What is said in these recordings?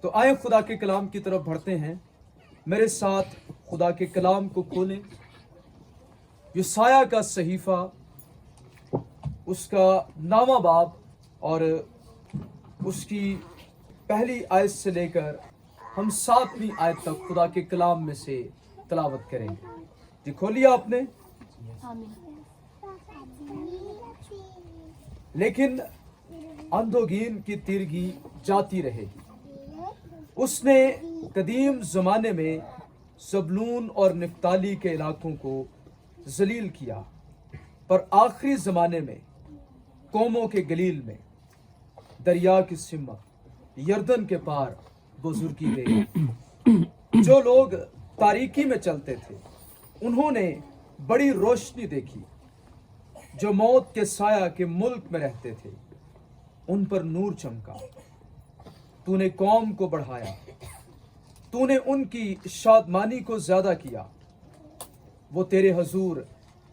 तो आए खुदा के कलाम की तरफ बढ़ते हैं। मेरे साथ खुदा के कलाम को खोलें। यशायाह का सहीफा, उसका 9वां बाब और उसकी पहली आयत से लेकर हम 7वीं आयत तक खुदा के कलाम में से तिलावत करेंगे। जी खोलिए आपने। लेकिन अंधोगीन की तिरगी जाती रहेगी। उसने कदीम ज़माने में ज़बूलून और नफ्ताली के इलाकों को जलील किया, पर आखिरी ज़माने में कौमों के गलील में दरिया की सिमत यरदन के पार बुजुर्गी देगी। जो लोग तारीकी में चलते थे उन्होंने बड़ी रोशनी देखी। जो मौत के साया के मुल्क में रहते थे उन पर नूर चमका। तूने कौम को बढ़ाया, तूने उनकी शादमानी को ज्यादा किया। वो तेरे हजूर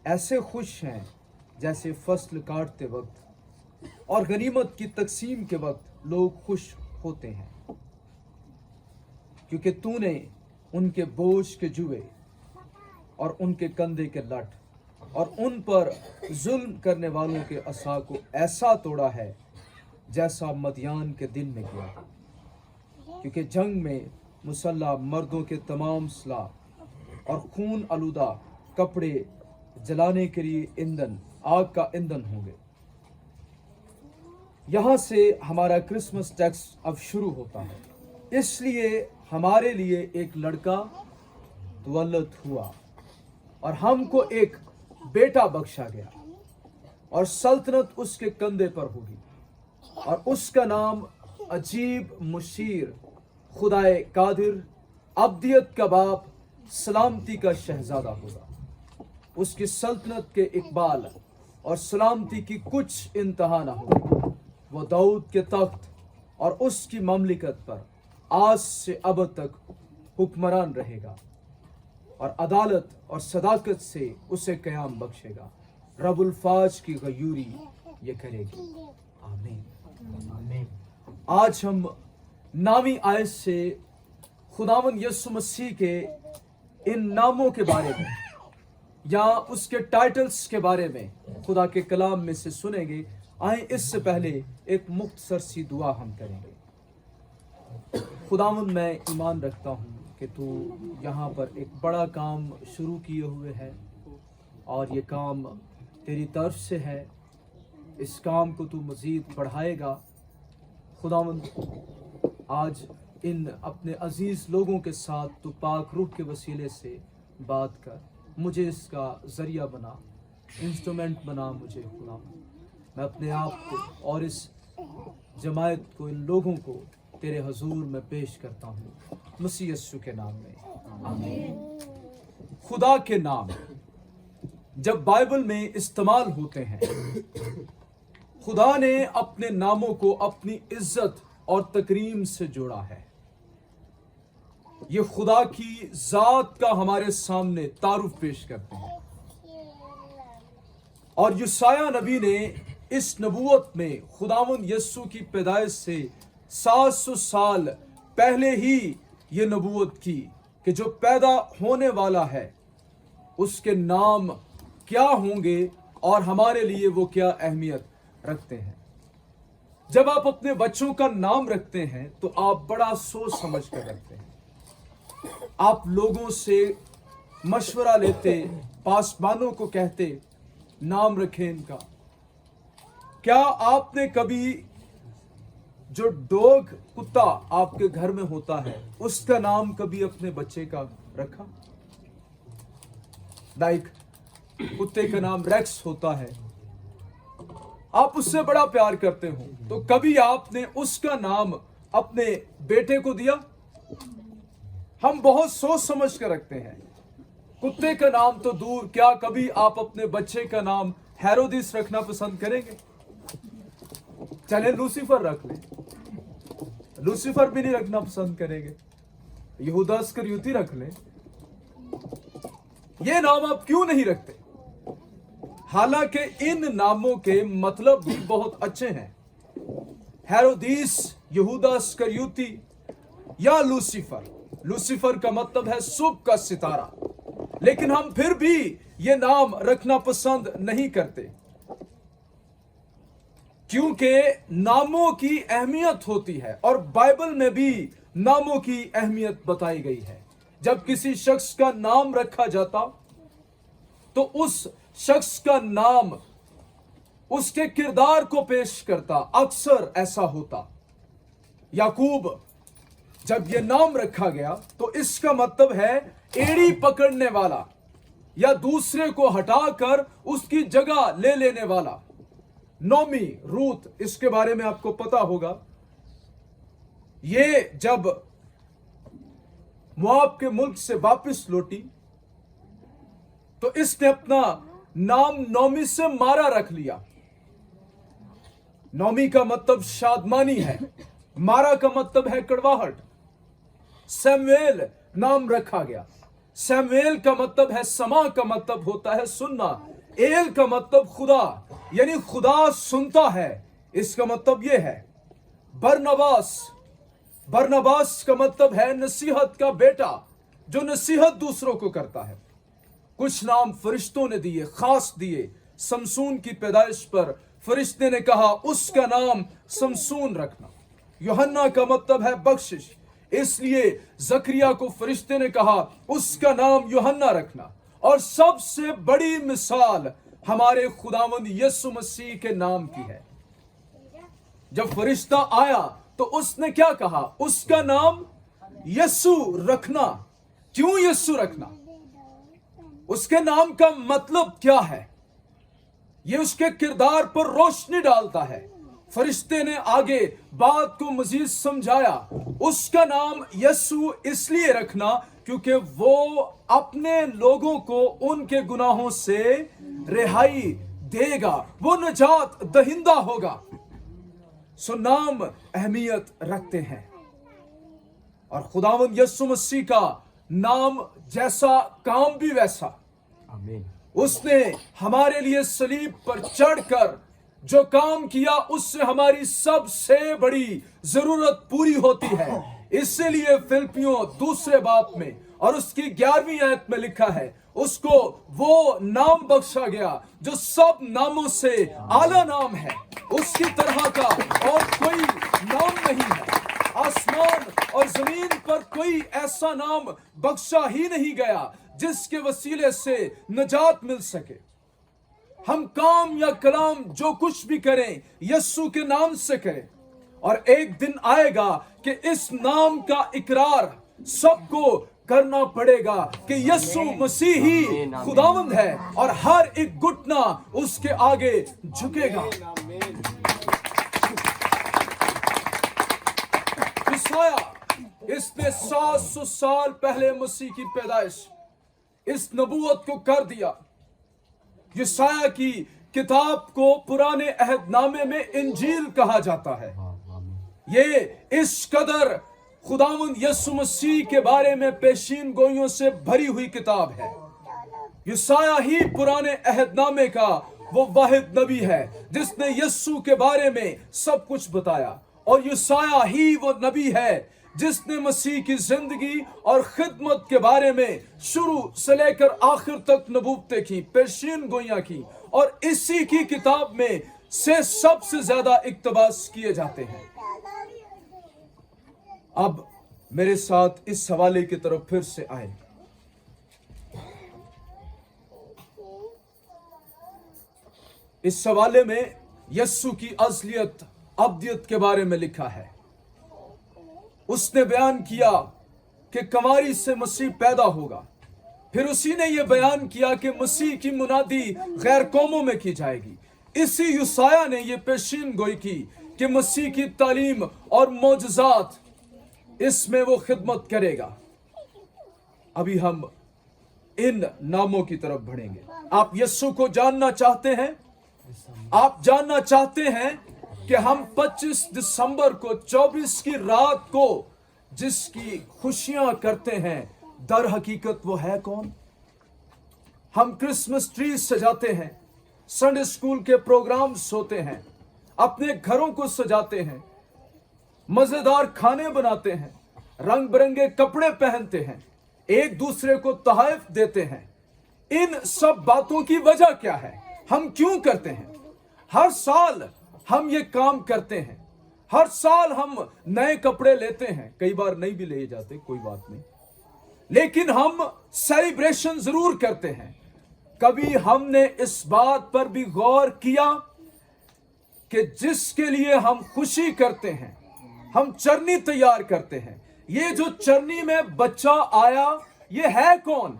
ऐसे खुश हैं जैसे फसल काटते वक्त और गनीमत की तकसीम के वक्त लोग खुश होते हैं, क्योंकि तूने उनके बोझ के जुए और उनके कंधे के लठ और उन पर जुल्म करने वालों के असा को ऐसा तोड़ा है जैसा मदियान के दिन में किया। क्योंकि जंग में मुसल्ला मर्दों के तमाम सलाह और खून आलूदा कपड़े जलाने के लिए ईंधन, आग का ईंधन होंगे। यहाँ से हमारा क्रिसमस टेक्स्ट अब शुरू होता है। इसलिए हमारे लिए एक लड़का तुवल्लत हुआ और हमको एक बेटा बख्शा गया, और सल्तनत उसके कंधे पर होगी, और उसका नाम अजीब, मुशीर, खुदाए कादिर, अब्दियत का बाप, सलामती का शहजादा होगा। उसकी सल्तनत के इकबाल और सलामती की कुछ इंतहा न होगी। वो दाऊद के तख्त और उसकी ममलिकत पर आज से अब तक हुक्मरान रहेगा, और अदालत और सदाकत से उसे क़याम बख्शेगा। रब्बुल फाज की गयूरी ये करेगी। आमीन। आमीन। आज हम 9वीं आयत से खुदावंद यीशु मसीह के इन नामों के बारे में या उसके टाइटल्स के बारे में खुदा के कलाम में से सुनेंगे। आए इससे पहले एक मुख्तसर सी दुआ हम करेंगे। खुदावंद, मैं ईमान रखता हूँ कि तू यहाँ पर एक बड़ा काम शुरू किए हुए है, और ये काम तेरी तरफ से है। इस काम को तू मज़ीद बढ़ाएगा। खुदावंद, आज इन अपने अजीज़ लोगों के साथ तू पाक रूह के वसीले से बात कर। मुझे इसका ज़रिया बना, इंस्ट्रूमेंट बना मुझे। खुदावंद, मैं अपने आप को और इस जमायत को, इन लोगों को तेरे हजूर में पेश करता हूँ, मसीह यीशु के नाम में। आमीन। खुदा के नाम जब बाइबल में इस्तेमाल होते हैं, खुदा ने अपने नामों को अपनी इज्जत और तकरीम से जोड़ा है। ये खुदा की जात का हमारे सामने तारुफ पेश करते हैं। और यशायाह नबी ने इस नबूवत में खुदावंद यीशु की पैदाइश से 700 साल पहले ही ये नबूवत की कि जो पैदा होने वाला है उसके नाम क्या होंगे और हमारे लिए वो क्या अहमियत रखते हैं। जब आप अपने बच्चों का नाम रखते हैं तो आप बड़ा सोच समझ कर रखते हैं। आप लोगों से मशवरा लेते, पासबानों को कहते नाम रखें इनका। क्या आपने कभी जो डॉग, कुत्ता आपके घर में होता है, उसका नाम कभी अपने बच्चे का रखा? लाइक कुत्ते का नाम रेक्स होता है, आप उससे बड़ा प्यार करते हो, तो कभी आपने उसका नाम अपने बेटे को दिया? हम बहुत सोच समझ कर रखते हैं। कुत्ते का नाम तो दूर, क्या कभी आप अपने बच्चे का नाम हेरोदिस रखना पसंद करेंगे? चले लूसीफर रख लें, लूसीफर भी नहीं रखना पसंद करेंगे। यहूदा इस्करियोती रख लें। ये नाम आप क्यों नहीं रखते? हालांकि इन नामों के मतलब भी बहुत अच्छे हैं। हेरोदिस, यहूदा इस्करियोती, या लूसीफर। लूसीफर का मतलब है सुबह का सितारा, लेकिन हम फिर भी ये नाम रखना पसंद नहीं करते, क्योंकि नामों की अहमियत होती है और बाइबल में भी नामों की अहमियत बताई गई है। जब किसी शख्स का नाम रखा जाता तो उस शख्स का नाम उसके किरदार को पेश करता। अक्सर ऐसा होता। याकूब, जब यह नाम रखा गया तो इसका मतलब है एड़ी पकड़ने वाला या दूसरे को हटाकर उसकी जगह ले लेने वाला। नोमी, रूत, इसके बारे में आपको पता होगा। ये जब मोआब के मुल्क से वापस लौटी तो इसने अपना नाम नोमी से मारा रख लिया। नोमी का मतलब शादमानी है, मारा का मतलब है कड़वाहट। सैमुएल नाम रखा गया। सैमुएल का मतलब है समा, का मतलब होता है सुनना। एल का मतलब खुदा, यानी खुदा सुनता है, इसका मतलब यह है। बरनबास, बरनबास का मतलब है नसीहत का बेटा, जो नसीहत दूसरों को करता है। कुछ नाम फरिश्तों ने दिए, खास दिए। समसून की पैदाइश पर फरिश्ते ने कहा उसका नाम समसून रखना। यूहन्ना का मतलब है बख्शिश, इसलिए जकरिया को फरिश्ते ने कहा उसका नाम यूहन्ना रखना। और सबसे बड़ी मिसाल हमारे खुदावंद यीशु मसीह के नाम की है। जब फरिश्ता आया तो उसने क्या कहा? उसका नाम यीशु रखना। क्यों यीशु रखना? उसके नाम का मतलब क्या है? यह उसके किरदार पर रोशनी डालता है। फरिश्ते ने आगे बात को मजीद समझाया। उसका नाम यीशु इसलिए रखना क्योंकि वो अपने लोगों को उनके गुनाहों से रिहाई देगा, वो नजात दहिंदा होगा। सो नाम अहमियत रखते हैं। और खुदावंद यीशु मसीह का नाम जैसा काम भी वैसा। आमीन। उसने हमारे लिए सलीब पर चढ़कर जो काम किया उससे हमारी सबसे बड़ी जरूरत पूरी होती है। इसलिए फिलिपियों दूसरे बाब में और उसकी 11वीं आयत में लिखा है उसको वो नाम बख्शा गया जो सब नामों से आला नाम है। उसकी तरह का और कोई नाम नहीं है। आसमान और जमीन पर कोई ऐसा नाम बख्शा ही नहीं गया जिसके वसीले से नजात मिल सके। हम काम या कलाम जो कुछ भी करें यीशु के नाम से करें, और एक दिन आएगा कि इस नाम का इकरार सबको करना पड़ेगा कि यीशु मसीह ही खुदावंद है और हर एक घुटना उसके आगे झुकेगा। ईसाया, इसने 700 साल पहले मसीह की पैदाइश इस नबूवत को कर दिया। ईसाया की किताब को पुराने अहदनामे में इंजील कहा जाता है। ये इस कदर खुदावंद यीशु मसीह के बारे में पेशीन गोइयों से भरी हुई किताब है। ईसाया ही पुराने अहदनामे का वो वाहिद नबी है जिसने यीशु के बारे में सब कुछ बताया, और ईसाया ही वो नबी है जिसने मसीह की जिंदगी और खिदमत के बारे में शुरू से लेकर आखिर तक नबूवतें की, पेशीन गोइयां की, और इसी की किताब में से सबसे ज्यादा इक्तबास किए जाते हैं। अब मेरे साथ इस हवाले की तरफ फिर से आए। इस हवाले में यीशु की असलियत, अब्दियत के बारे में लिखा है। उसने बयान किया कि कंवारी से मसीह पैदा होगा। फिर उसी ने यह बयान किया कि मसीह की मुनादी गैर कौमों में की जाएगी। इसी यूसाया ने यह पेशीन गोई की कि मसीह की तालीम और मौजज़ात इसमें वो खिदमत करेगा। अभी हम इन नामों की तरफ बढ़ेंगे। आप यीशु को जानना चाहते हैं? आप जानना चाहते हैं कि हम 25 दिसंबर को 24 की रात को जिसकी खुशियां करते हैं, दर हकीकत वो है कौन? हम क्रिसमस ट्री सजाते हैं, संडे स्कूल के प्रोग्राम्स होते हैं, अपने घरों को सजाते हैं, मजेदार खाने बनाते हैं, रंग बिरंगे कपड़े पहनते हैं, एक दूसरे को तोहफे देते हैं। इन सब बातों की वजह क्या है? हम क्यों करते हैं? हर साल हम ये काम करते हैं, हर साल हम नए कपड़े लेते हैं, कई बार नहीं भी ले जाते, कोई बात नहीं, लेकिन हम सेलिब्रेशन जरूर करते हैं। कभी हमने इस बात पर भी गौर किया कि जिसके लिए हम खुशी करते हैं, हम चरनी तैयार करते हैं, ये जो चरनी में बच्चा आया, ये है कौन?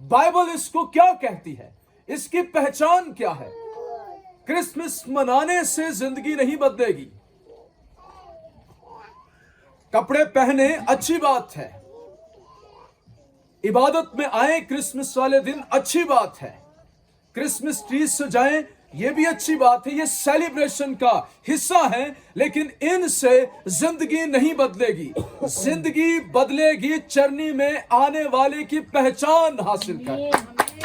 बाइबल इसको क्या कहती है? इसकी पहचान क्या है? क्रिसमस मनाने से जिंदगी नहीं बदलेगी। कपड़े पहने अच्छी बात है, इबादत में आए क्रिसमस वाले दिन अच्छी बात है, क्रिसमस ट्री सजाएं ये भी अच्छी बात है, ये सेलिब्रेशन का हिस्सा है, लेकिन इनसे जिंदगी नहीं बदलेगी। जिंदगी बदलेगी चरनी में आने वाले की पहचान हासिल कर,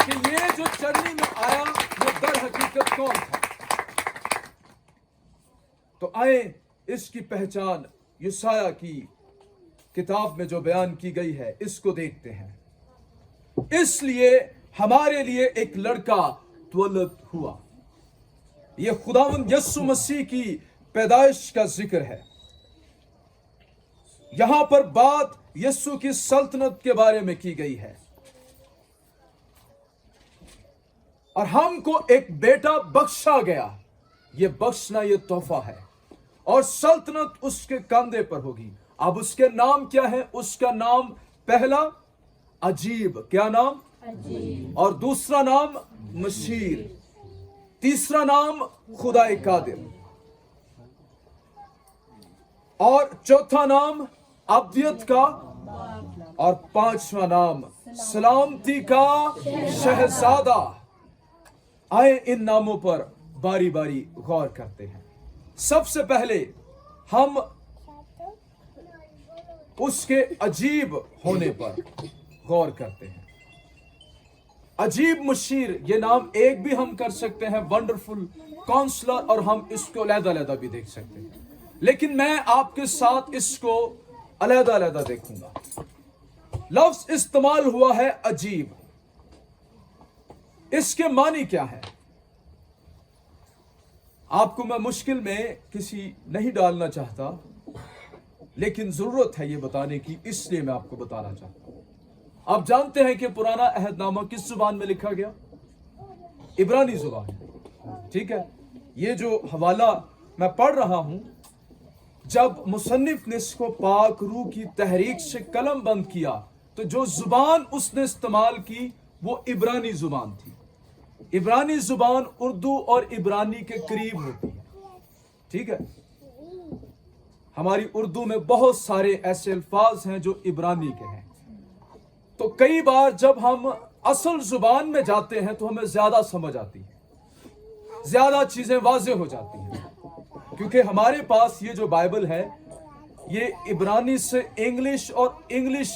कि ये जो चरनी में आया वो दर हकीकत कौन था। तो आए इसकी पहचान यशायाह की किताब में जो बयान की गई है इसको देखते हैं। इसलिए हमारे लिए एक लड़का त्वलद हुआ। यह खुदावंद यीशु मसीह की पैदाइश का जिक्र है। यहां पर बात यीशु की सल्तनत के बारे में की गई है, और हमको एक बेटा बख्शा गया। यह बख्शना यह तोहफा है, और सल्तनत उसके कंधे पर होगी। अब उसके नाम क्या है? उसका नाम पहला अजीब, क्या नाम? अजीब। और दूसरा नाम मशीर, तीसरा नाम खुदाए कादिर, और चौथा नाम अब्दियत का, और पांचवा नाम सलामती का शहजादा। आए इन नामों पर बारी बारी गौर करते हैं। सबसे पहले हम उसके अजीब होने पर गौर करते हैं। अजीब मुशीर, ये नाम एक भी हम कर सकते हैं, वंडरफुल काउंसलर, और हम इसको अलग-अलग भी देख सकते हैं, लेकिन मैं आपके साथ इसको अलग-अलग देखूंगा। लफ्ज इस्तेमाल हुआ है अजीब, इसके मानी क्या है? आपको मैं मुश्किल में किसी नहीं डालना चाहता, लेकिन जरूरत है ये बताने की, इसलिए मैं आपको बताना चाहता हूं। आप जानते हैं कि पुराना अहदनामा किस जुबान में लिखा गया? इब्रानी जुबान, ठीक है। ये जो हवाला मैं पढ़ रहा हूं, जब मुसन्निफ ने इसको पाक रूह की तहरीक से कलम बंद किया, तो जो जुबान उसने इस्तेमाल की वो इब्रानी जुबान थी। इब्रानी जुबान उर्दू और इब्रानी के करीब होती है, ठीक है। हमारी उर्दू में बहुत सारे ऐसे अल्फाज हैं जो इब्रानी के हैं, तो कई बार जब हम असल जुबान में जाते हैं तो हमें ज्यादा समझ आती है, ज्यादा चीजें वाज़ेह हो जाती हैं, क्योंकि हमारे पास ये जो बाइबल है ये इब्रानी से इंग्लिश और इंग्लिश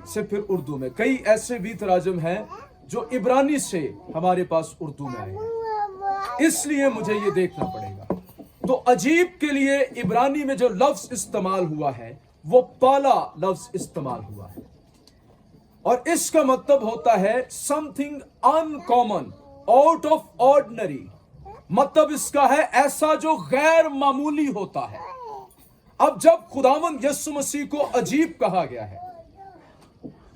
से फिर उर्दू में, कई ऐसे भी तराजम हैं जो इब्रानी से हमारे पास उर्दू में आए हैं, इसलिए मुझे ये देखना पड़ेगा। तो अजीब के लिए इब्रानी में जो लफ्ज इस्तेमाल हुआ है वो पाला लफ्ज इस्तेमाल हुआ है, और इसका मतलब होता है something uncommon, out of ordinary. मतलब इसका है ऐसा जो गैर मामूली होता है। अब जब खुदावंद यीशु मसीह को अजीब कहा गया है,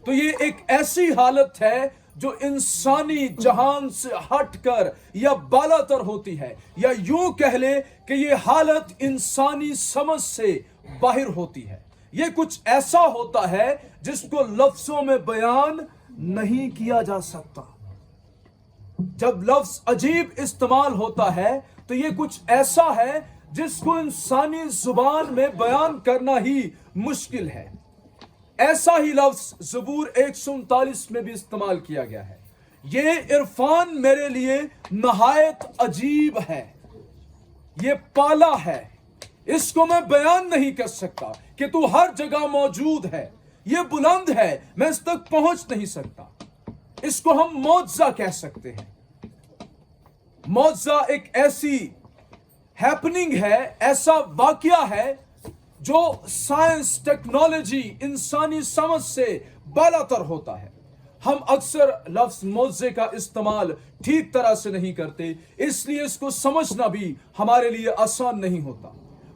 तो ये एक ऐसी हालत है जो इंसानी जहान से हटकर या बालातर होती है, या यूं कह ले कि ये हालत इंसानी समझ से बाहर होती है। ये कुछ ऐसा होता है जिसको लफ्जों में बयान नहीं किया जा सकता। जब लफ्ज अजीब इस्तेमाल होता है तो ये कुछ ऐसा है जिसको इंसानी जुबान में बयान करना ही मुश्किल है। ऐसा ही लफ्ज ज़बूर 139 में भी इस्तेमाल किया गया है। ये इरफान मेरे लिए नहायत अजीब है, ये पाला है, इसको मैं बयान नहीं कर सकता कि तू हर जगह मौजूद है, ये बुलंद है, मैं इस तक पहुंच नहीं सकता। इसको हम मौजज़ा कह सकते हैं। मौजज़ा एक ऐसी हैपनिंग है, ऐसा वाकया है जो साइंस टेक्नोलॉजी इंसानी समझ से बालातर होता है। हम अक्सर लफ्ज मौजे का इस्तेमाल ठीक तरह से नहीं करते, इसलिए इसको समझना भी हमारे लिए आसान नहीं होता।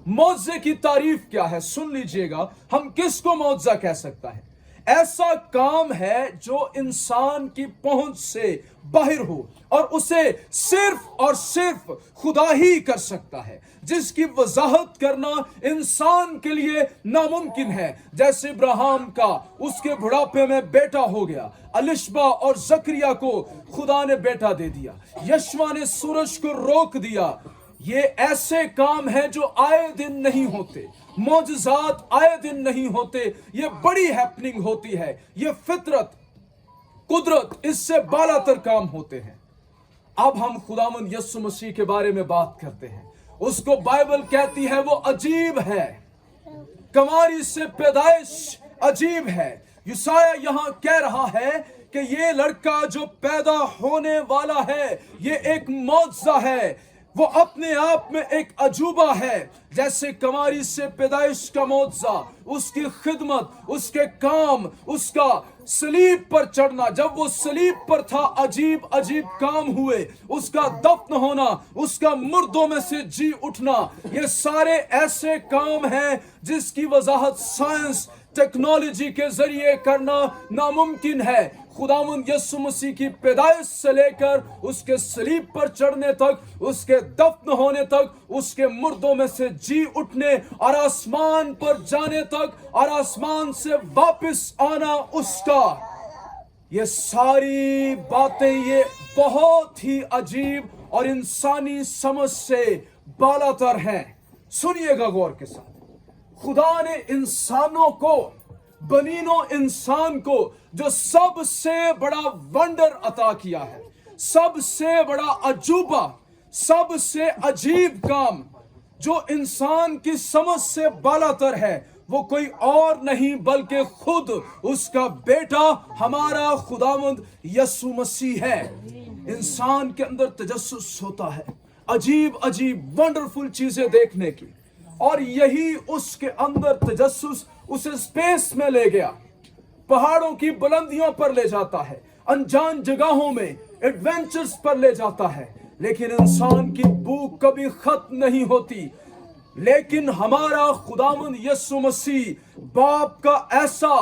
मौजे की तारीफ क्या है? सुन लीजिएगा, हम किसको मौजा कह सकता है? ऐसा काम है जो इंसान की पहुंच से बाहर हो और उसे सिर्फ और सिर्फ खुदा ही कर सकता है, जिसकी वजाहत करना इंसान के लिए नामुमकिन है। जैसे इब्राहिम का उसके बुढ़ापे में बेटा हो गया, अलिशबा और जकरिया को खुदा ने बेटा दे दिया, यशवा ने सूरज को रोक दिया। ये ऐसे काम हैं जो आए दिन नहीं होते, मौजज़ात आए दिन नहीं होते, ये बड़ी हैपनिंग होती है, ये फितरत कुदरत इससे बालातर काम होते हैं। अब हम खुदावंद यीशु मसीह के बारे में बात करते हैं। उसको बाइबल कहती है वो अजीब है, कमारी से पैदाइश अजीब है। यशायाह यहां कह रहा है कि ये लड़का जो पैदा होने वाला है ये एक मौजज़ा है, वो अपने आप में एक अजूबा है। जैसे कमारी से पैदाइश का मौजज़ा, उसकी खिदमत, उसके काम, उसका सलीब पर चढ़ना, जब वो सलीब पर था अजीब अजीब काम हुए, उसका दफन होना, उसका मुर्दों में से जी उठना, ये सारे ऐसे काम हैं जिसकी वजाहत साइंस टेक्नोलॉजी के जरिए करना नामुमकिन है। खुदावंद यीशु मसीह की पैदाइश से लेकर उसके सलीब पर चढ़ने तक, उसके दफन होने तक, उसके मुर्दों में से जी उठने और आसमान पर जाने तक और आसमान से वापस आना उसका, ये सारी बातें ये बहुत ही अजीब और इंसानी समझ से बालातर हैं। सुनिएगा गौर के साथ, खुदा ने इंसानों को, बनीनो इंसान को जो सबसे बड़ा वंडर अता किया है, सबसे बड़ा अजूबा, सबसे अजीब काम जो इंसान की समझ से बालातर है, वो कोई और नहीं बल्कि खुद उसका बेटा हमारा खुदावंद यीशु मसीह है। इंसान के अंदर तजस्सुस होता है अजीब अजीब वंडरफुल चीजें देखने की, और यही उसके अंदर तजस्सुस उसे स्पेस में ले गया, पहाड़ों की बुलंदियों पर ले जाता है, अनजान जगहों में एडवेंचर्स पर ले जाता है। लेकिन इंसान की भूख कभी खत्म नहीं होती। लेकिन हमारा खुदावंद यीशु मसीह बाप का ऐसा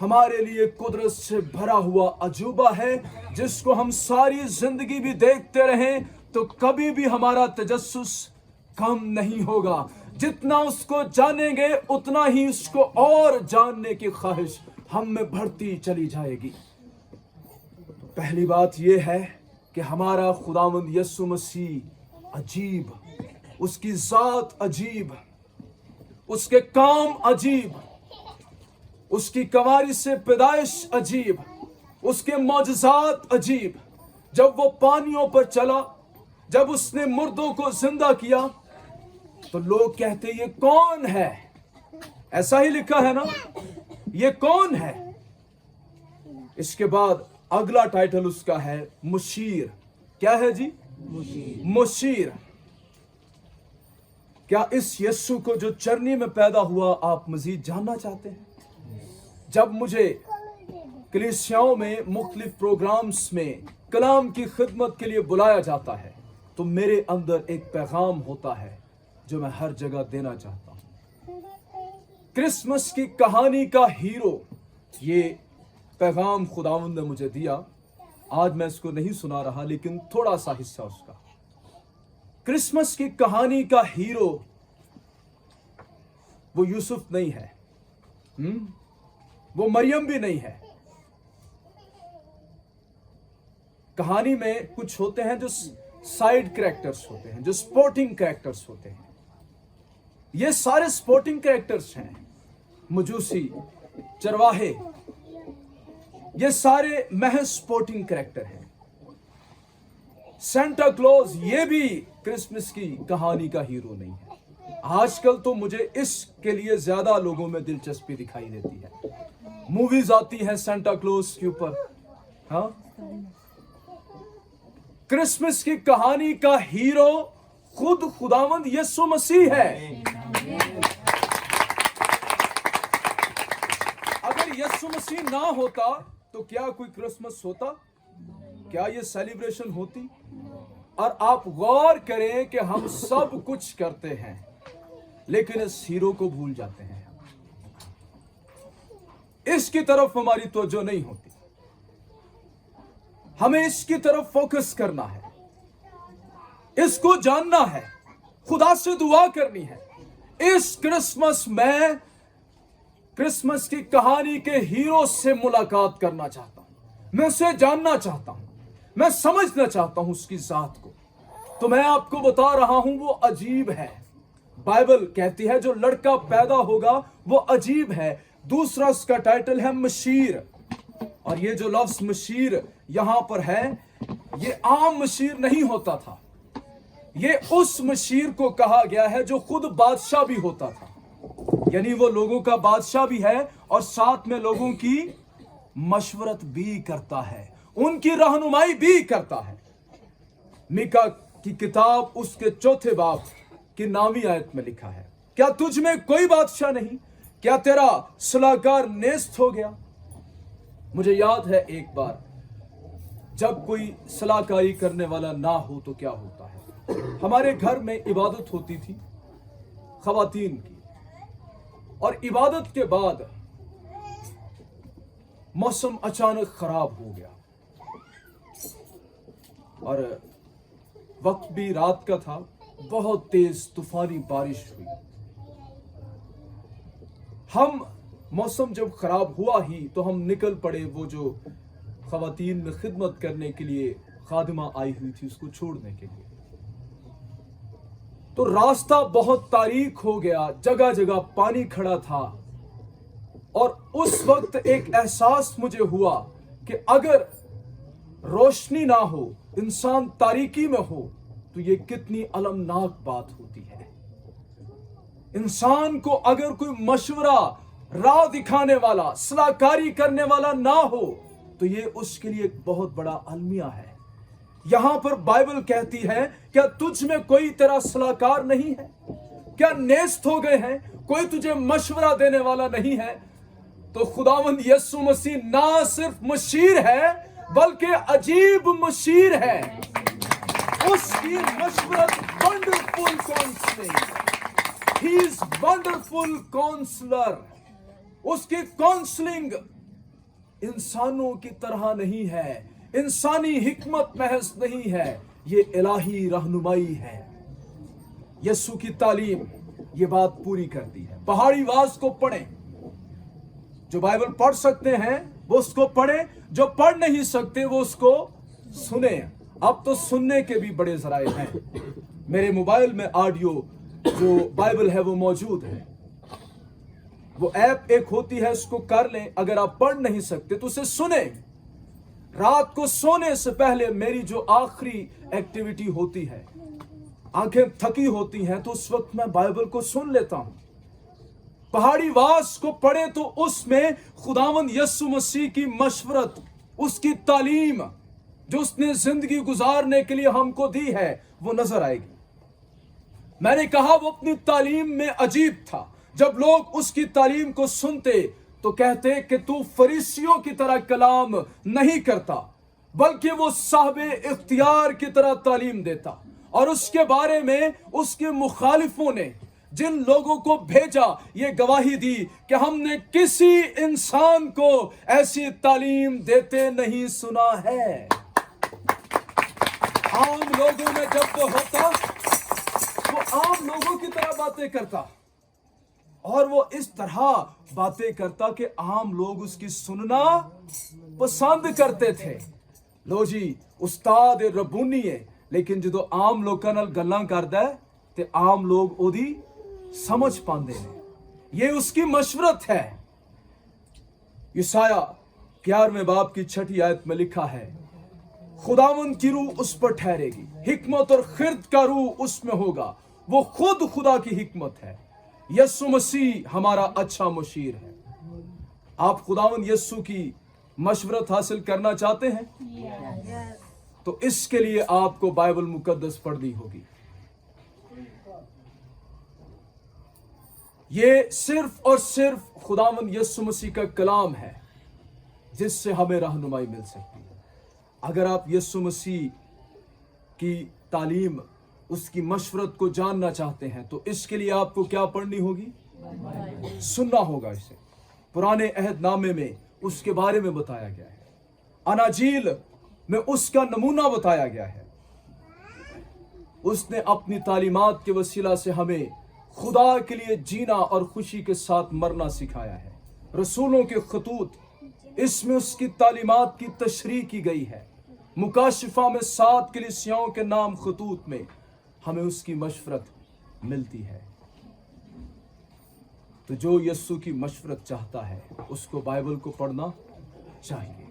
हमारे लिए कुदरत से भरा हुआ अजूबा है, जिसको हम सारी जिंदगी भी देखते रहें तो कभी भी हमारा तजस्सुस कम नहीं होगा। जितना उसको जानेंगे उतना ही उसको और जानने की ख्वाहिश हम में बढ़ती चली जाएगी। तो पहली बात यह है कि हमारा खुदावंद यीशु मसीह अजीब, उसकी जात अजीब, उसके काम अजीब, उसकी कवारी से पैदाइश अजीब, उसके मौजज़ात अजीब। जब वो पानियों पर चला, जब उसने मुर्दों को जिंदा किया, तो लोग कहते ये कौन है? ऐसा ही लिखा है ना, ये कौन है? इसके बाद अगला टाइटल उसका है मुशीर। क्या है जी? मुशीर। क्या इस यीशु को जो चरनी में पैदा हुआ आप मजीद जानना चाहते हैं? जब मुझे कलीसियाओं में मुख्तलिफ प्रोग्राम्स में कलाम की खिदमत के लिए बुलाया जाता है, तो मेरे अंदर एक पैगाम होता है जो मैं हर जगह देना चाहता हूं। क्रिसमस की कहानी का हीरो, ये पैगाम खुदावंद ने मुझे दिया। आज मैं इसको नहीं सुना रहा, लेकिन थोड़ा सा हिस्सा उसका। क्रिसमस की कहानी का हीरो वो यूसुफ नहीं है, वो मरियम भी नहीं है। कहानी में कुछ होते हैं जो साइड कैरेक्टर्स होते हैं, जो स्पोर्टिंग कैरेक्टर्स होते हैं। ये सारे स्पोर्टिंग कैरेक्टर्स हैं। मजूसी, चरवाहे, ये सारे महज स्पोर्टिंग कैरेक्टर हैं। सेंटा क्लॉज ये भी क्रिसमस की कहानी का हीरो नहीं है। आजकल तो मुझे इसके लिए ज्यादा लोगों में दिलचस्पी दिखाई देती है। मूवीज आती हैं सेंटा क्लॉज के ऊपर। हाँ, क्रिसमस की कहानी का हीरो खुद खुदावंद यीशु मसीह है। यीशु मसीह ना होता तो क्या कोई क्रिसमस होता? क्या ये सेलिब्रेशन होती? और आप गौर करें कि हम सब कुछ करते हैं लेकिन इस हीरो को भूल जाते हैं। इसकी तरफ हमारी तवज्जो नहीं होती। हमें इसकी तरफ फोकस करना है, इसको जानना है, खुदा से दुआ करनी है। इस क्रिसमस में क्रिसमस की कहानी के हीरो से मुलाकात करना चाहता हूं, मैं उसे जानना चाहता हूं, मैं समझना चाहता हूं उसकी जात को। तो मैं आपको बता रहा हूं वो अजीब है। बाइबल कहती है जो लड़का पैदा होगा वो अजीब है। दूसरा उसका टाइटल है मशीर। और ये जो लफ्ज मशीर यहां पर है, ये आम मशीर नहीं होता था। ये उस मशीर को कहा गया है जो खुद बादशाह भी होता था, यानी वो लोगों का बादशाह भी है और साथ में लोगों की मशवरत भी करता है, उनकी रहनुमाई भी करता है। मीका की किताब उसके 4 बाब की 9वीं आयत में लिखा है, क्या तुझ में कोई बादशाह नहीं? क्या तेरा सलाहकार नेस्त हो गया? मुझे याद है एक बार जब कोई सलाहकारी करने वाला ना हो तो क्या होता है। हमारे घर में इबादत होती थी खवातीन की, और इबादत के बाद मौसम अचानक खराब हो गया और वक्त भी रात का था, बहुत तेज तूफानी बारिश हुई। हम मौसम जब खराब हुआ ही तो हम निकल पड़े, वो जो खवातीन में खिदमत करने के लिए खादिमा आई हुई थी उसको छोड़ने के लिए। तो रास्ता बहुत तारीक हो गया, जगह जगह पानी खड़ा था, और उस वक्त एक एहसास मुझे हुआ कि अगर रोशनी ना हो, इंसान तारीकी में हो, तो ये कितनी अलमनाक बात होती है। इंसान को अगर कोई मशवरा, राह दिखाने वाला, सलाहकारी करने वाला ना हो तो ये उसके लिए एक बहुत बड़ा अलमिया है। यहां पर बाइबल कहती है, क्या तुझ में कोई तेरा सलाहकार नहीं है? क्या नेस्त हो गए हैं? कोई तुझे मशवरा देने वाला नहीं है? तो खुदावंद यीशु मसीह ना सिर्फ मशीर है बल्कि अजीब मशीर है। उसकी मशवरत wonderful counselling, he is wonderful counsellor. उसकी काउंसलिंग इंसानों की तरह नहीं है, इंसानी हिकमत महज नहीं है, ये इलाही रहनुमाई है। यीशु की तालीम ये बात पूरी करती है। पहाड़ी वाज को पढ़ें, जो बाइबल पढ़ सकते हैं वो उसको पढ़ें, जो पढ़ नहीं सकते वो उसको सुने। अब तो सुनने के भी बड़े जराए हैं। मेरे मोबाइल में ऑडियो जो बाइबल है वो मौजूद है। वो ऐप एक होती है, उसको कर लें। अगर आप पढ़ नहीं सकते तो उसे सुने। रात को सोने से पहले मेरी जो आखिरी एक्टिविटी होती है, आंखें थकी होती हैं तो उस वक्त मैं बाइबल को सुन लेता हूं। पहाड़ी वास को पढ़े तो उसमें खुदावंद यीशु मसीह की मशवरत, उसकी तालीम जो उसने जिंदगी गुजारने के लिए हमको दी है वो नजर आएगी। मैंने कहा वो अपनी तालीम में अजीब था। जब लोग उसकी तालीम को सुनते तो कहते कि तू फरीसियों की तरह कलाम नहीं करता, बल्कि वो साहबे इख्तियार की तरह तालीम देता। और उसके बारे में उसके मुखालिफों ने, जिन लोगों को भेजा, ये गवाही दी कि हमने किसी इंसान को ऐसी तालीम देते नहीं सुना है। आम लोगों में जब वो होता, वो आम लोगों की तरह बातें करता, और वो इस तरह बातें करता कि आम लोग उसकी सुनना पसंद करते थे। लो जी उस्ताद रबूनी है, लेकिन जो आम लोगों नाल गल्लां करदा है ते आम लोग ओदी समझ पाते हैं। ये उसकी मशवरत है। यशाया 11वें बाब की 6ठी आयत में लिखा है, खुदावंद की रूह उस पर ठहरेगी, हिकमत और खिर्द का रूह उसमें होगा। वो खुद खुदा की हिकमत है। यीशु मसीह हमारा अच्छा मशीर है। आप खुदावंद यीशु की मशवरत हासिल करना चाहते हैं तो इसके लिए आपको बाइबल मुकद्दस पढ़नी होगी। ये सिर्फ और सिर्फ खुदावंद यीशु मसीह का कलाम है जिससे हमें रहनुमाई मिल सकती है। अगर आप यीशु मसीह की तालीम, उसकी मशवरत को जानना चाहते हैं तो इसके लिए आपको क्या पढ़नी होगी? सुनना होगा इसे। पुराने अहदनामे में उसके बारे में बताया गया है, अनाजील में उसका नमूना बताया गया है। उसने अपनी तालीमात के वसीला से हमें खुदा के लिए जीना और खुशी के साथ मरना सिखाया है। रसूलों के खतूत, इसमें उसकी तालीमात की तशरीह की गई है। मुकाशिफा में 7 कलीसियाओं के नाम खतूत में हमें उसकी मशवरत मिलती है। तो जो यस्सु की मशवरत चाहता है उसको बाइबल को पढ़ना चाहिए।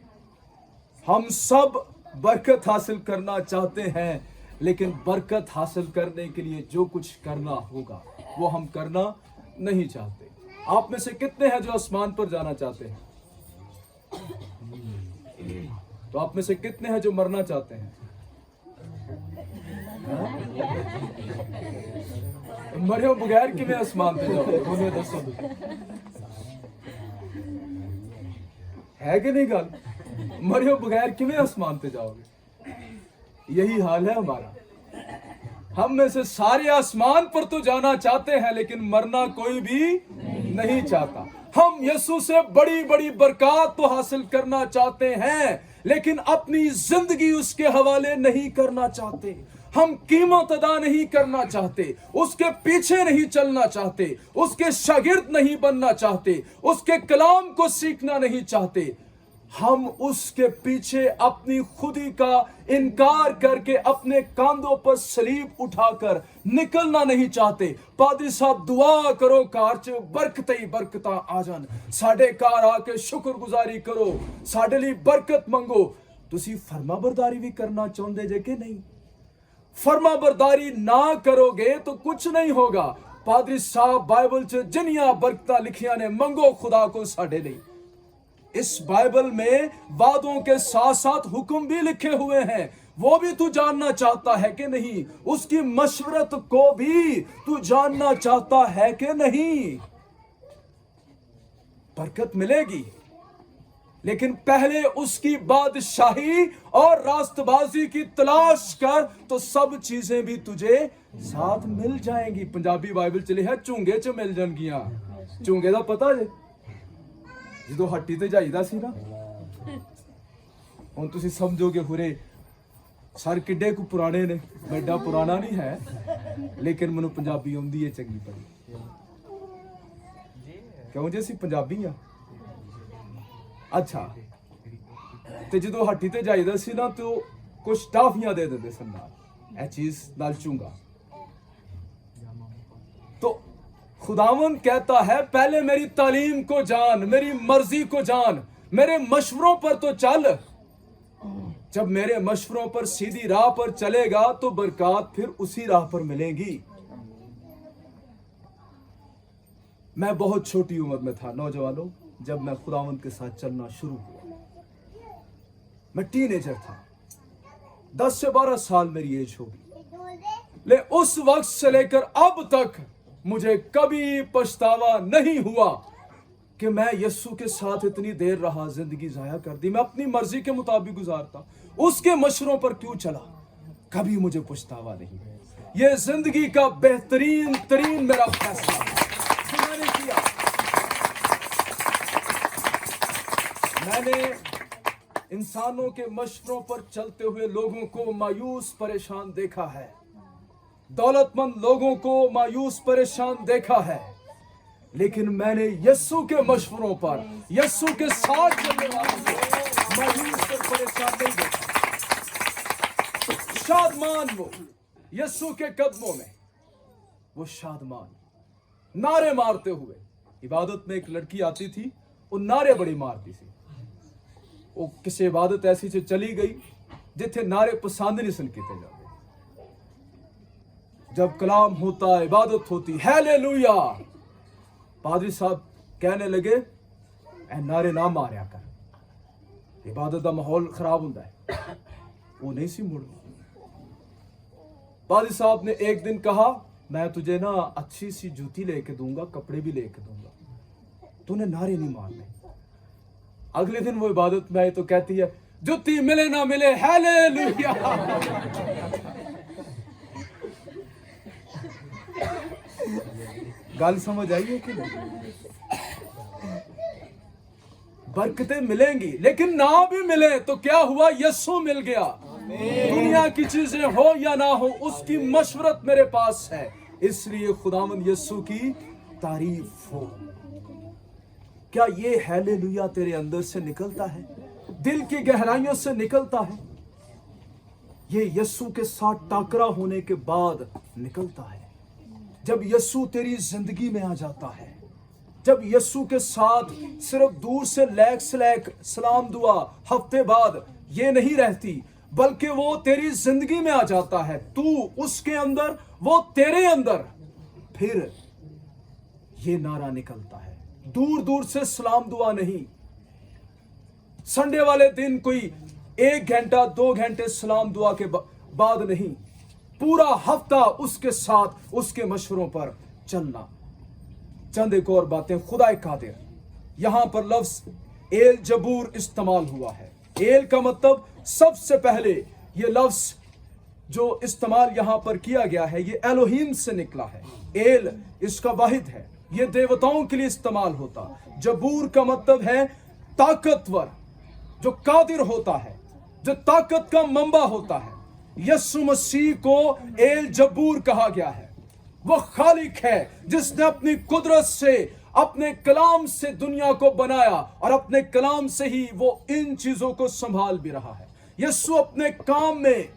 हम सब बरकत हासिल करना चाहते हैं, लेकिन बरकत हासिल करने के लिए जो कुछ करना होगा वो हम करना नहीं चाहते। आप में से कितने हैं जो आसमान पर जाना चाहते हैं? तो आप में से कितने हैं जो मरना चाहते हैं? मरियो बगैर कि मैं आसमान पे जाऊं? मुझे दसो है कि नहीं गल? मरियो बगैर कि मैं आसमान पे जाओगे? यही हाल है हमारा। हम में से सारे आसमान पर तो जाना चाहते हैं, लेकिन मरना कोई भी नहीं चाहता। हम यीशु से बड़ी बड़ी बरकत तो हासिल करना चाहते हैं, लेकिन अपनी जिंदगी उसके हवाले नहीं करना चाहते। हम कीमत अदा नहीं करना चाहते, उसके पीछे नहीं चलना चाहते, उसके शागिर्द नहीं बनना चाहते, उसके कलाम को सीखना नहीं चाहते। हम उसके पीछे अपनी खुदी का इनकार करके अपने कांधों पर सलीब उठाकर निकलना नहीं चाहते। पादरी साहब दुआ करो कार च बरकत ही बरकत आ जान, साडे कार आके शुक्रगुजारी करो, साडे लिए बरकत मंगो। तुसी फरमाबरदारी भी करना चाहते जे कि नहीं? फरमाबरदारी ना करोगे तो कुछ नहीं होगा। पादरी साहब बाइबल च जिन्नियां बरकतां लिखियां ने, मंगो खुदा को साडे लिए। इस बाइबल में वादों के साथ साथ हुक्म भी लिखे हुए हैं, वो भी तू जानना चाहता है कि नहीं? उसकी मशवरत को भी तू जानना चाहता है कि नहीं? बरकत मिलेगी, लेकिन पहले उसकी बादशाही और रास्तबाजी की तलाश कर, तो सब चीजें भी तुझे साथ मिल जाएंगी। पंजाबी बाइबल चले है झूंगे च मिल जाएंगियां। झूंगे दा पता जे ਜਦੋਂ ਹੱਟੀ ਤੇ ਜਾਈਦਾ ਸੀ ਨਾ, ਹੁਣ ਤੁਸੀਂ ਸਮਝੋਗੇ ਹੁਰੇ ਸਰ ਕਿੱਡੇ ਕੁ ਪੁਰਾਣੇ ਨੇ। ਮੈਂ ਏਡਾ ਪੁਰਾਣਾ ਨਹੀਂ ਹੈ, ਲੇਕਿਨ ਮੈਨੂੰ ਪੰਜਾਬੀ ਆਉਂਦੀ ਹੈ ਚੰਗੀ ਭਲੀ। ਕਿਉਂ ਜੇ ਅਸੀਂ ਪੰਜਾਬੀ ਆ। ਅੱਛਾ, ਤੇ ਜਦੋਂ ਹੱਟੀ ਤੇ ਜਾਈਦਾ ਸੀ ਨਾ, ਤੇ ਕੁਝ ਟਾਫੀਆਂ ਦੇ ਦਿੰਦੇ ਸਨ ਨਾਲ, ਇਹ ਚੀਜ਼ ਨਾਲ ਚੂੰਗਾ। तो खुदावन कहता है पहले मेरी तालीम को जान, मेरी मर्जी को जान, मेरे मशवरों पर तो चल। जब मेरे मशवरों पर सीधी राह पर चलेगा तो बरकत फिर उसी राह पर मिलेगी। मैं बहुत छोटी उम्र में था नौजवानों, जब मैं खुदावंद के साथ चलना शुरू हुआ। मैं टीनेजर था, 10 से 12 साल मेरी एज होगी। ले उस वक्त से लेकर अब तक मुझे कभी पछतावा नहीं हुआ कि मैं यीशु के साथ इतनी देर रहा, जिंदगी जाया कर दी। मैं अपनी मर्जी के मुताबिक गुजारता, उसके मशवरों पर क्यों चला, कभी मुझे पछतावा नहीं। ये जिंदगी का बेहतरीन तरीन मेरा फैसला मैंने किया। मैंने इंसानों के मशवरों पर चलते हुए लोगों को मायूस परेशान देखा है, दौलतमंद लोगों को मायूस परेशान देखा है, लेकिन मैंने यीशु के मशवरों पर, यीशु के साथ चलने वालों को मायूस और परेशान नहीं देखा। शादमान वो यीशु के कदमों में, वो शादमान नारे मारते हुए। इबादत में एक लड़की आती थी, वो नारे बड़ी मारती थी। वो किसी इबादत ऐसी से चली गई जिथे नारे पसंद नहीं सन किए जाते। जब कलाम होता, इबादत होती, हालेलुया, पादरी साहब कहने लगे ए नारे ना मारिया कर, इबादत का माहौल खराब होता है। वो नहीं सी मुड़। पादरी साहब ने एक दिन कहा मैं तुझे ना अच्छी सी जूती लेके दूंगा, कपड़े भी लेके दूंगा, तूने नारे नहीं मारने। अगले दिन वो इबादत में आई तो कहती है जूती मिले ना मिले हालेलुया। गल समझ आई है कि नहीं? बरकतें मिलेंगी, लेकिन ना भी मिले तो क्या हुआ, यीशु मिल गया। दुनिया की चीजें हो या ना हो, उसकी मशवरत मेरे पास है, इसलिए खुदावंद यीशु की तारीफ हो। क्या ये हालेलुया तेरे अंदर से निकलता है, दिल की गहराइयों से निकलता है? ये यीशु के साथ टाकरा होने के बाद निकलता है। जब यीशु तेरी जिंदगी में आ जाता है, जब यीशु के साथ सिर्फ दूर से लैक स्लैक सलाम दुआ हफ्ते बाद ये नहीं रहती, बल्कि वो तेरी जिंदगी में आ जाता है, तू उसके अंदर, वो तेरे अंदर, फिर ये नारा निकलता है। दूर दूर से सलाम दुआ नहीं, संडे वाले दिन कोई 1 घंटा 2 घंटे सलाम दुआ के बाद नहीं, पूरा हफ्ता उसके साथ उसके मशवरों पर चलना। चंद एक और बातें। खुदा कादिर, यहां पर लफ्ज एल जबूर इस्तेमाल हुआ है। एल का मतलब, सबसे पहले ये लफ्ज जो इस्तेमाल यहां पर किया गया है ये एलोहीम से निकला है। एल इसका वाहिद है, ये देवताओं के लिए इस्तेमाल होता। जबूर का मतलब है ताकतवर, जो कादिर होता है, जो ताकत का मंबा होता है। यीशु मसीह को एल जबूर कहा गया है। वो खालिक है जिसने अपनी कुदरत से, अपने कलाम से दुनिया को बनाया और अपने कलाम से ही वो इन चीजों को संभाल भी रहा है। यीशु अपने काम में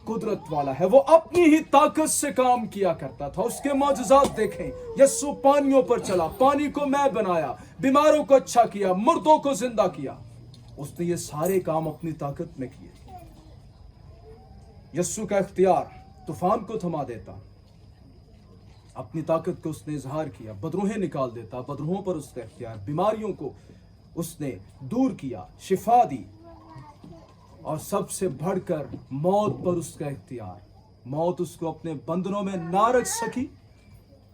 कुदरत वाला है, वो अपनी ही ताकत से काम किया करता था। उसके मौजज़ात देखें, यीशु पानियों पर चला, पानी को मैं बनाया, बीमारों को अच्छा किया, मुर्दों को जिंदा किया। उसने ये सारे काम अपनी ताकत में किए। यीशु का इख्तियार तूफान को थमा देता, अपनी ताकत को उसने इजहार किया। बदरूहें निकाल देता, बदरूहों पर उसका इख्तियार। बीमारियों को उसने दूर किया, शिफा दी। और सबसे बढ़कर मौत पर उसका इख्तियार। मौत उसको अपने बंधनों में ना रख सकी,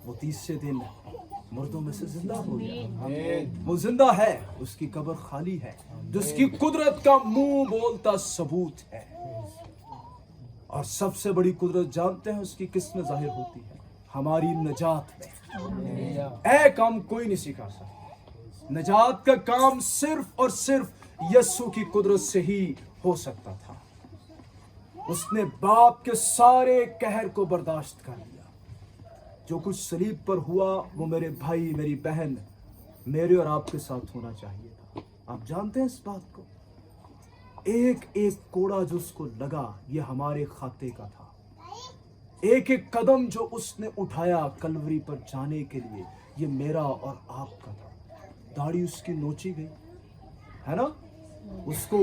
वो तीसरे दिन मुर्दों में से जिंदा हो गया। वो जिंदा है, उसकी कब्र खाली है, जिसकी कुदरत का मुंह बोलता सबूत है। और सबसे बड़ी कुदरत जानते हैं उसकी किस में जाहिर होती है? हमारी नजात में। ऐ काम कोई नहीं सिखा सकता। नजात का काम सिर्फ और सिर्फ यीशु की कुदरत से ही हो सकता था। उसने बाप के सारे कहर को बर्दाश्त कर लिया। जो कुछ सलीब पर हुआ वो मेरे भाई, मेरी बहन, मेरे और आपके साथ होना चाहिए था। आप जानते हैं इस बात को? एक एक कोड़ा जो उसको लगा ये हमारे खाते का था। एक एक कदम जो उसने उठाया कलवरी पर जाने के लिए, ये मेरा और आपका था। दाढ़ी उसकी नोची गई है ना, उसको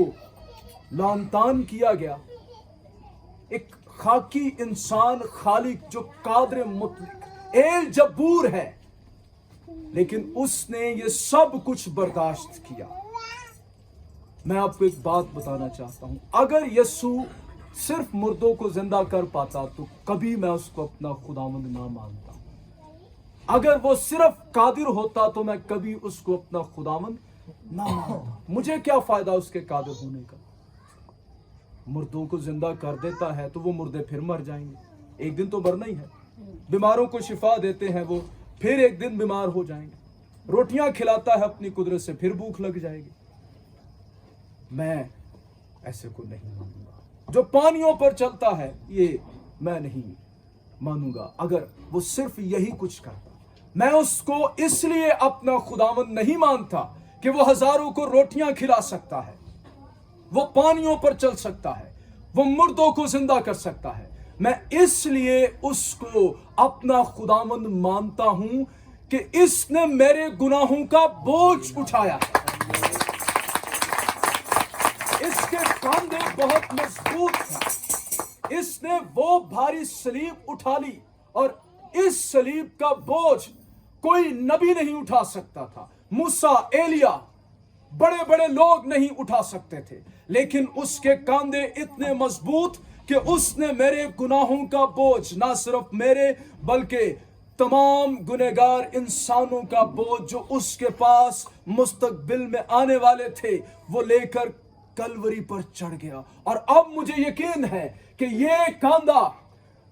लानतान किया गया। एक खाकी इंसान, खालिक जो कादिर मुतलक एल जबूर है, लेकिन उसने ये सब कुछ बर्दाश्त किया। मैं आपको एक बात बताना चाहता हूं, अगर यीशु सिर्फ मुर्दों को जिंदा कर पाता तो कभी मैं उसको अपना खुदावंद ना मानता। अगर वो सिर्फ कादिर होता तो मैं कभी उसको अपना खुदावंद ना मानता। मुझे क्या फायदा उसके कादिर होने का? मुर्दों को जिंदा कर देता है तो वो मुर्दे फिर मर जाएंगे, एक दिन तो मरना ही है। बीमारों को शिफा देते हैं, वो फिर एक दिन बीमार हो जाएंगे। रोटियां खिलाता है अपनी कुदरत से, फिर भूख लग जाएगी। मैं ऐसे को नहीं मानूंगा। जो पानियों पर चलता है ये मैं नहीं मानूंगा। अगर वो सिर्फ यही कुछ करता, मैं उसको इसलिए अपना खुदावंद नहीं मानता कि वो हजारों को रोटियां खिला सकता है, वो पानियों पर चल सकता है, वो मुर्दों को जिंदा कर सकता है। मैं इसलिए उसको अपना खुदावंद मानता हूं कि इसने मेरे गुनाहों का बोझ उठाया है। इसके कंधे बहुत मजबूत हैं। इसने वो भारी सलीब उठा ली, और इस सलीब का बोझ कोई नबी नहीं उठा सकता था। मूसा, एलिया, बड़े बड़े लोग नहीं उठा सकते थे, लेकिन उसके कंधे इतने मजबूत कि उसने मेरे गुनाहों का बोझ, ना सिर्फ मेरे बल्कि तमाम गुनहगार इंसानों का बोझ जो उसके पास मुस्तकबिल में आने वाले थे, वो लेकर कलवरी पर चढ़ गया। और अब मुझे यकीन है कि ये कांधा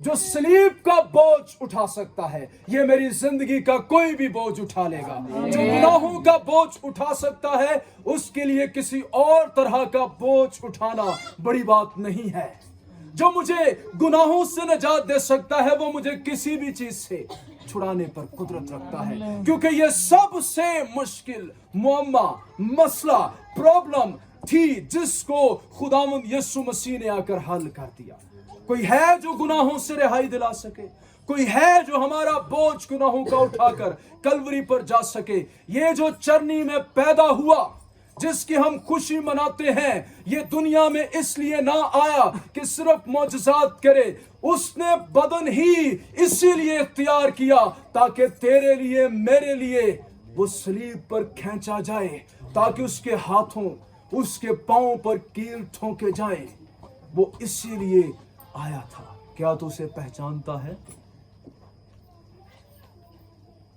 जो सलीब का बोझ उठा सकता है, ये मेरी जिंदगी का कोई भी बोझ उठा लेगा। जो गुनाहों का बोझ उठा सकता है, उसके लिए किसी और तरह का बोझ उठाना बड़ी बात नहीं है। जो मुझे गुनाहों से निजात दे सकता है, वो मुझे किसी भी चीज से छुड़ाने पर कुदरत रखता है, क्योंकि ये सबसे मुश्किल मुअम्मा, मसला, प्रॉब्लम थी जिसको खुदावंद यीशु मसीह ने आकर हल कर दिया। कोई है जो गुनाहों से रिहाई दिला सके? कोई है जो हमारा बोझ गुनाहों का उठाकर कलवरी पर जा सके? ये जो चरनी में पैदा हुआ, जिसकी हम खुशी मनाते हैं, ये दुनिया में इसलिए ना आया कि सिर्फ मौजज़ात करे। उसने बदन ही इसीलिए इख्तियार किया ताकि तेरे लिए, मेरे लिए वो सलीब पर खींचा जाए, ताकि उसके हाथों, उसके पांव पर कील ठोंके जाए। वो इसीलिए आया था। क्या तू उसे पहचानता है?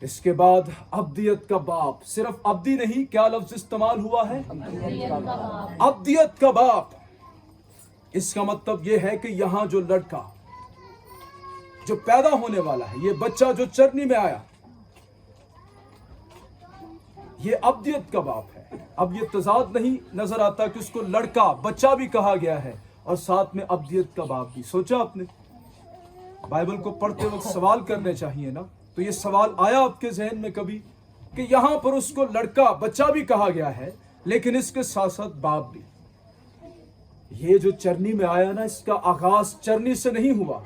इसके बाद अब्दियत का बाप, सिर्फ अब्दी नहीं, क्या लफ्ज इस्तेमाल हुआ है? अब्दियत का बाप। इसका मतलब यह है कि यहां जो लड़का जो पैदा होने वाला है, ये बच्चा जो चरनी में आया, ये अब्दियत का बाप है। अब ये तजाद नहीं नजर आता कि उसको लड़का, बच्चा भी कहा गया है और साथ में अब्दियत का बाप भी। सोचा आपने? बाइबल को पढ़ते वक्त सवाल करने चाहिए ना। तो ये सवाल आया आपके जहन में कभी कि यहां पर उसको लड़का, बच्चा भी कहा गया है, लेकिन इसके साथ साथ बाप भी? ये जो चरनी में आया ना, इसका आगाज चरनी से नहीं हुआ।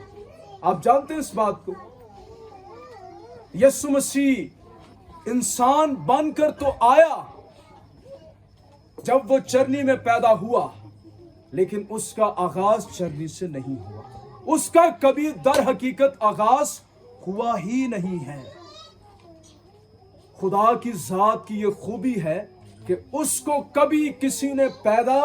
आप जानते हैं इस बात को? यीशु मसीह इंसान बनकर तो आया जब वो चरनी में पैदा हुआ, लेकिन उसका आगाज चरनी से नहीं हुआ। उसका कभी दर हकीकत आगाज हुआ ही नहीं है। खुदा की जात की यह खूबी है कि उसको कभी किसी ने पैदा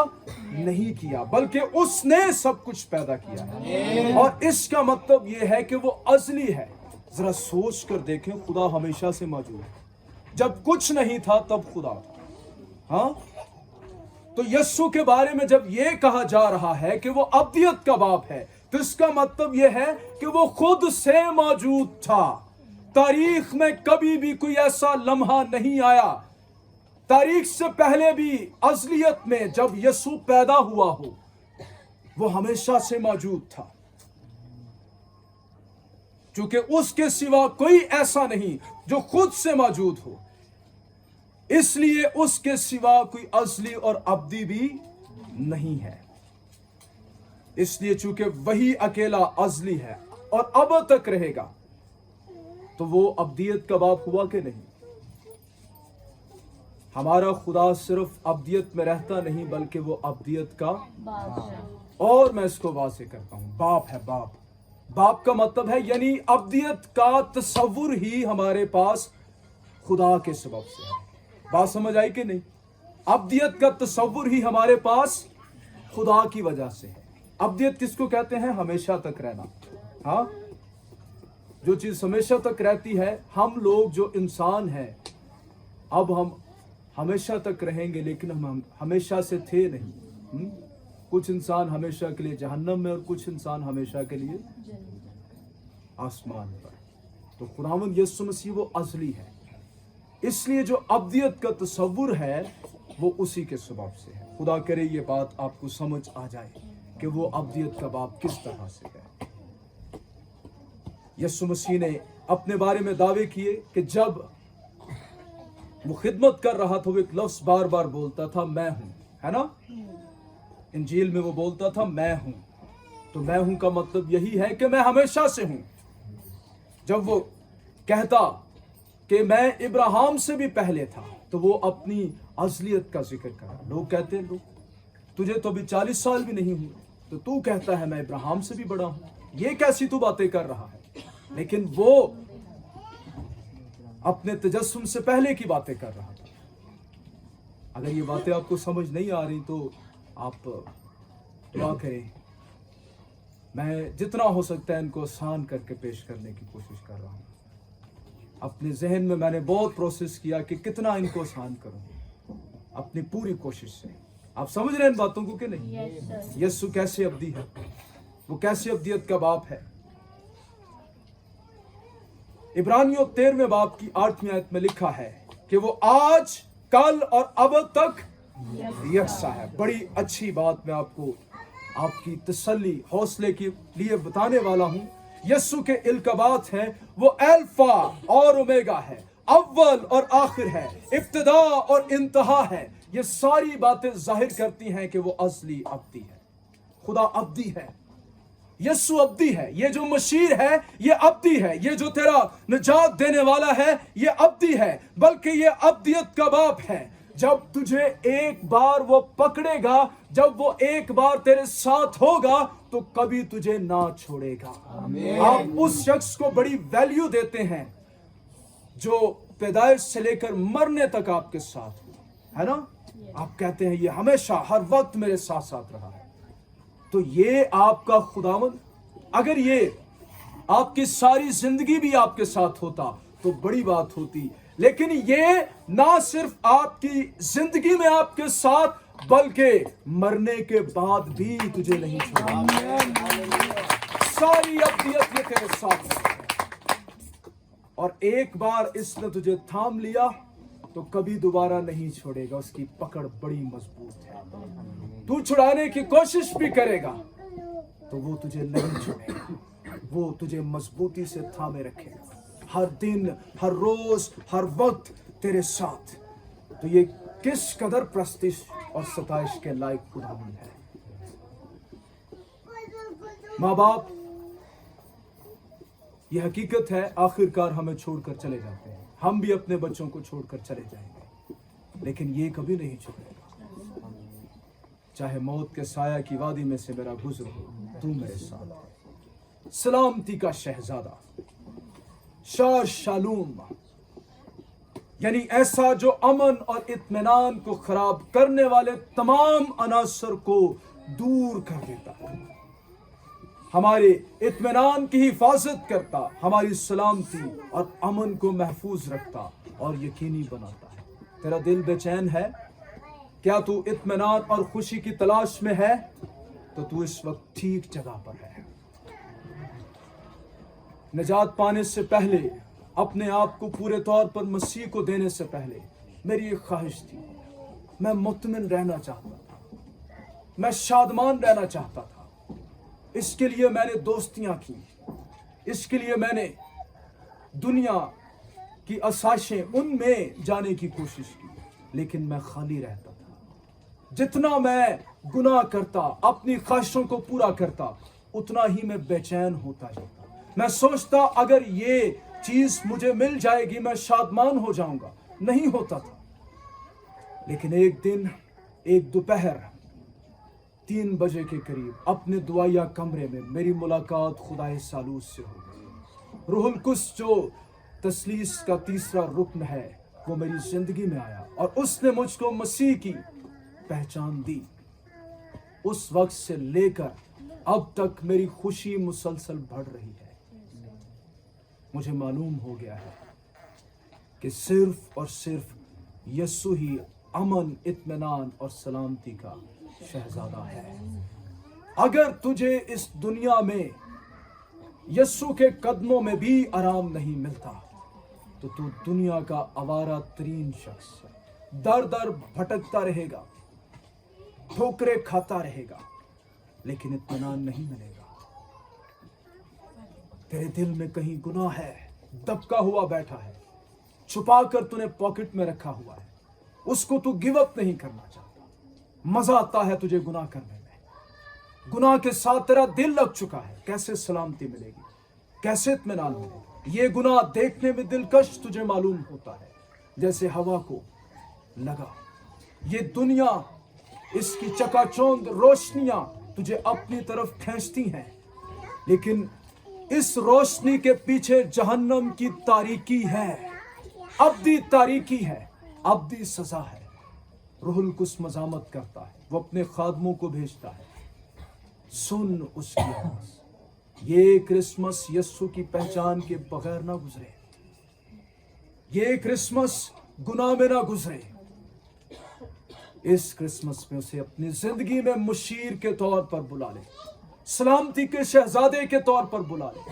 नहीं किया, बल्कि उसने सब कुछ पैदा किया है। और इसका मतलब यह है कि वो अज़ली है। जरा सोच कर देखें, खुदा हमेशा से मौजूद है। जब कुछ नहीं था तब खुदा था। हाँ, तो यीशु के बारे में जब यह कहा जा रहा है कि वो अब्दियत का बाप है, तो इसका मतलब यह है कि वो खुद से मौजूद था। तारीख में कभी भी कोई ऐसा लम्हा नहीं आया, तारीख से पहले भी, अज़लियत में जब यीशु पैदा हुआ हो, वो हमेशा से मौजूद था। क्योंकि उसके सिवा कोई ऐसा नहीं जो खुद से मौजूद हो, इसलिए उसके सिवा कोई अज़ली और अब्दी भी नहीं है। इसलिए चूंकि वही अकेला अज़ली है और अब तक रहेगा, तो वो अब्दियत का बाप हुआ कि नहीं? हमारा खुदा सिर्फ अब्दियत में रहता नहीं, बल्कि वो अब्दियत का बाप है। और मैं इसको वाज़े करता हूं, बाप है। बाप, बाप का मतलब है, यानी अब्दियत का तसव्वुर ही हमारे पास खुदा के सबब से है। बात समझ आई कि नहीं? अब्दियत का तसव्वुर ही हमारे पास खुदा की वजह से है। अब्दियत किसको कहते हैं? हमेशा तक रहना। हाँ, जो चीज हमेशा तक रहती है। हम लोग जो इंसान हैं, अब हम हमेशा तक रहेंगे, लेकिन हम हमेशा से थे नहीं। कुछ इंसान हमेशा के लिए जहन्नम में और कुछ इंसान हमेशा के लिए आसमान पर। तो खुदावंद यीशु मसीह वो अज़ली है, इसलिए जो अब्दियत का तसव्वुर है वो उसी के सबब से है। खुदा करे ये बात आपको समझ आ जाए कि वो अब्दियत का बाप किस तरह से है। यीशु मसीह ने अपने बारे में दावे किए कि जब वो खिदमत कर रहा था, वो एक लफ्ज बार बार बोलता था, मैं हूं, है ना? इंजील में वो बोलता था, मैं हूं। तो मैं हूं का मतलब यही है कि मैं हमेशा से हूं। जब वो कहता कि मैं इब्राहिम से भी पहले था, तो वो अपनी अज़लियत का जिक्र करा। लोग कहते हैं, लोग तुझे तो अभी 40 साल भी नहीं हुए, तो तू कहता है मैं इब्राहिम से भी बड़ा हूं, ये कैसी तू बातें कर रहा है? लेकिन वो अपने तजस्सुम से पहले की बातें कर रहा था। अगर ये बातें आपको समझ नहीं आ रही तो आप दुआ करें मैं जितना हो सकता है इनको आसान करके पेश करने की कोशिश कर रहा हूँ। अपने जहन में मैंने बहुत प्रोसेस किया कि कितना इनको आसान करूँ, अपनी पूरी कोशिश से। आप समझ रहे हैं इन बातों को कि नहीं? यीशु कैसे अब्दी है, वो कैसे अब्दियत का बाप है। इब्रानियों 13वें बाब की 8वीं आयत में लिखा है कि वो आज, कल और अब तक यकसा है। बड़ी अच्छी बात मैं आपको आपकी तसल्ली, हौसले के लिए बताने वाला हूं। यीशु के इल्कबात हैं, वो अल्फा और ओमेगा है, अव्वल और आखिर है, इब्तिदा और इंतहा है। ये सारी बातें जाहिर करती हैं कि वो असली अब्दी है। खुदा अब्दी है, यीशु अब्दी है, ये जो मशीर है ये अब्दी है, ये जो तेरा निजात देने वाला है ये अब्दी है, बल्कि ये अब्दियत का बाप है। जब तुझे एक बार वो पकड़ेगा, जब वो एक बार तेरे साथ होगा तो कभी तुझे ना छोड़ेगा। आप उस शख्स को बड़ी वैल्यू देते हैं जो पैदाइश से लेकर मरने तक आपके साथ है ना। आप कहते हैं ये हमेशा हर वक्त मेरे साथ साथ रहा है। तो ये आपका खुदावंद अगर ये आपकी सारी जिंदगी भी आपके साथ होता तो बड़ी बात होती, लेकिन ये ना सिर्फ आपकी जिंदगी में आपके साथ बल्कि मरने के बाद भी तुझे नहीं छोड़ेगा। सारी अब्दियत ये तेरे साथ है, और एक बार इसने तुझे थाम लिया तो कभी दोबारा नहीं छोड़ेगा। उसकी पकड़ बड़ी मजबूत है। तू छुड़ाने की कोशिश भी करेगा तो वो तुझे नहीं छोड़ेगा, वो तुझे मजबूती से थामे रखेगा, हर दिन, हर रोज, हर वक्त तेरे साथ। तो ये किस कदर प्रस्तिश और सताइश के लायक खुदावंद है। माँ बाप, यह हकीकत है, आखिरकार हमें छोड़कर चले जाते हैं, हम भी अपने बच्चों को छोड़कर चले जाएंगे, लेकिन ये कभी नहीं छोड़ेगा। चाहे मौत के साया की वादी में से मेरा गुजर हो, तू मेरे साथ है। सलामती का शहजादा, शार शालूम, यानी ऐसा जो अमन और इत्मीनान को खराब करने वाले तमाम अनासर को दूर कर देता है, हमारे इत्मीनान की हिफाजत करता, हमारी सलामती और अमन को महफूज रखता और यकीनी बनाता है। तेरा दिल बेचैन है, क्या तू इत्मीनान और खुशी की तलाश में है? तो तू इस वक्त ठीक जगह पर है। निजात पाने से पहले, अपने आप को पूरे तौर पर मसीह को देने से पहले मेरी एक ख्वाहिश थी, मैं मुतमिन रहना चाहता था, मैं शादमान रहना चाहता था। इसके लिए मैंने दोस्तियां की, इसके लिए मैंने दुनिया की आसाइशें, उनमें जाने की कोशिश की, लेकिन मैं खाली रहता था। जितना मैं गुनाह करता, अपनी ख्वाहिशों को पूरा करता, उतना ही मैं बेचैन होता जाता। मैं सोचता अगर ये चीज मुझे मिल जाएगी मैं शादमान हो जाऊंगा, नहीं होता था। लेकिन एक दिन, एक दोपहर 3 बजे के करीब अपने दुआया कमरे में मेरी मुलाकात खुदाए सालूस से हो गई। रूहुल कुद्स जो तसलीस का तीसरा रुकन है वो मेरी जिंदगी में आया और उसने मुझको मसीह की पहचान दी। उस वक्त से लेकर अब तक मेरी खुशी मुसलसल बढ़ रही है। मुझे मालूम हो गया है कि सिर्फ और सिर्फ यीशु ही अमन, इत्मीनान और सलामती का शहजादा है। अगर तुझे इस दुनिया में यीशु के कदमों में भी आराम नहीं मिलता तो तू दुनिया का आवारा तरीन शख्स है। दर दर भटकता रहेगा, ठोकरें खाता रहेगा, लेकिन इत्मीनान नहीं मिलेगा। तेरे दिल में कहीं गुनाह है, दबका हुआ बैठा है, छुपा कर तूने पॉकेट में रखा हुआ है, उसको तू गिव अप नहीं करना चाहता। मजा आता है तुझे गुनाह करने में, गुनाह के साथ तेरा दिल लग चुका है। कैसे सलामती मिलेगी, कैसे इत्मीनान मिलेगा? ये गुनाह देखने में दिलकश तुझे मालूम होता है, जैसे हवा को लगा। ये दुनिया, इसकी चकाचौंध रोशनियां तुझे अपनी तरफ खींचती हैं, लेकिन इस रोशनी के पीछे जहन्नम की तारीकी है, अब्दी तारीकी है, अब्दी सजा है। रूहुल कुद्स मजामत करता है, वो अपने खादमों को भेजता है, सुन उसकी आवाज, ये क्रिसमस यीशु की पहचान के बगैर ना गुजरे, ये क्रिसमस गुनाह में ना गुजरे। इस क्रिसमस में उसे अपनी जिंदगी में मुशीर के तौर पर बुला ले, सलामती के शहजादे के तौर पर बुला ले।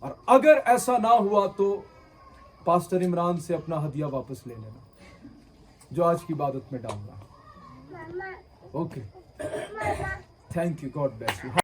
और अगर ऐसा ना हुआ तो पास्टर इमरान से अपना हदिया वापस ले लेना जो आज की इबादत में डालना। Okay, thank you, God bless you.